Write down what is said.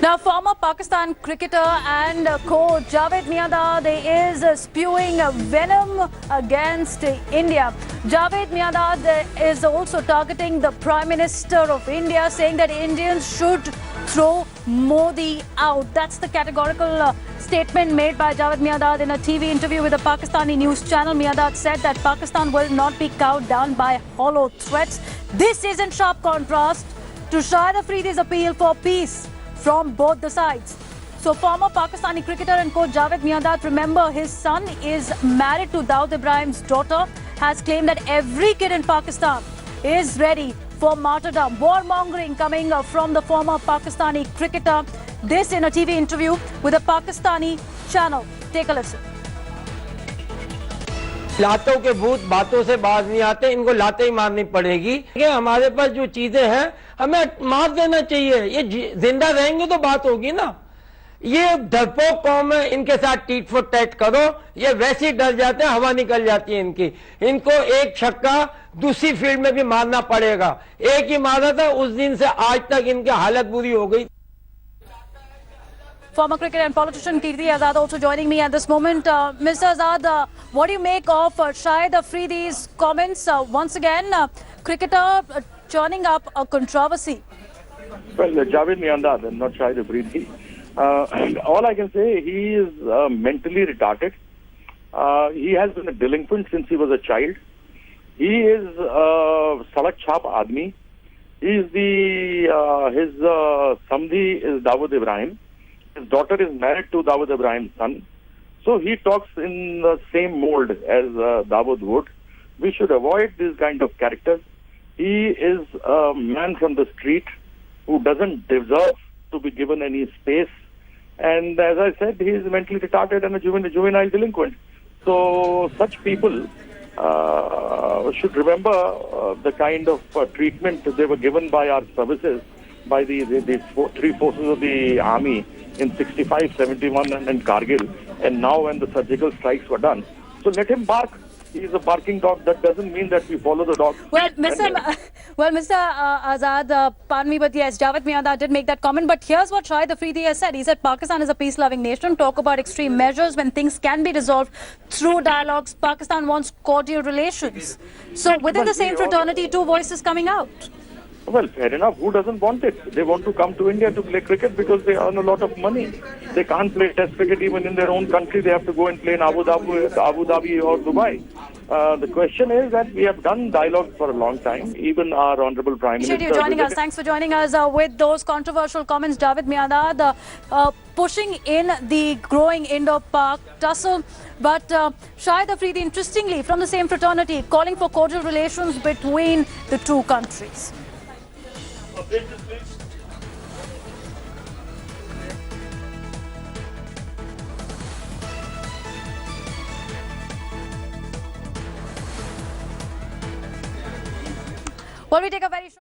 Now, former Pakistan cricketer and coach Javed Miandad is spewing venom against India. Javed Miandad is also targeting the Prime Minister of India, saying that Indians should throw Modi out. That's the categorical statement made by Javed Miandad in a TV interview with a Pakistani news channel. Miandad said that Pakistan will not be cowed down by hollow threats. This is in sharp contrast to Shahid Afridi's appeal for peace from both the sides. So former Pakistani cricketer and coach Javed Miandad, remember his son is married to Dawood Ibrahim's daughter, has claimed that every kid in Pakistan is ready for martyrdom. Warmongering coming from the former Pakistani cricketer. This in a TV interview with a Pakistani channel. Take a listen. लातों के भूत बातों से बाज नहीं आते, इनको लातें ही मारनी पड़ेगी। हमारे पास जो चीजें हैं हमें मार देना चाहिए। ये जिंदा रहेंगे तो बात होगी ना। ये डरपोक कौम है, इनके साथ टीट फॉर टैट करो, ये वैसे ही डर जाते हैं, हवा निकल जाती है इनकी। इनको एक छक्का दूसरी फील्ड में भी मारना पड़ेगा। एक ही मारा था, उस दिन से आज तक इनकी हालत बुरी हो गई। Former cricketer and politician Kirti Azad also joining me at this moment. Mr. Azad, what do you make of Shahid Afridi's comments? Once again, cricketer churning up a controversy. Well, Javed Miandad, not Shahid Afridi. All I can say, he is mentally retarded. He has been a delinquent since he was a child. He is Sadak Chhap Admi. He is his Samdhi is Dawood Ibrahim. His daughter is married to Dawood Ibrahim's son. So he talks in the same mold as Dawood would. We should avoid this kind of characters. He is a man from the street who doesn't deserve to be given any space. And as I said, he is mentally retarded and a juvenile delinquent. So such people should remember the kind of treatment they were given by our services, by the three forces of the army in 65, 71 and Kargil, and now when the surgical strikes were done. So let him bark. He is a barking dog. That doesn't mean that we follow the dog. Well, Mr. Azad, pardon me, but yes, Javed Miandad did make that comment. But here's what Shahid Afridi has said. He said Pakistan is a peace-loving nation. Talk about extreme measures when things can be resolved through dialogues. Pakistan wants cordial relations. So within the same fraternity, two voices coming out. Well, fair enough. Who doesn't want it? They want to come to India to play cricket because they earn a lot of money. They can't play test cricket even in their own country. They have to go and play in Abu Dhabi or Dubai. The question is that we have done dialogue for a long time. Even our Honorable Prime Minister... Appreciate you joining us. Thanks for joining us with those controversial comments. Javed Miandad pushing in the growing Indo-Pak tussle. But Shahid Afridi, interestingly, from the same fraternity, calling for cordial relations between the two countries. Well, we take a very short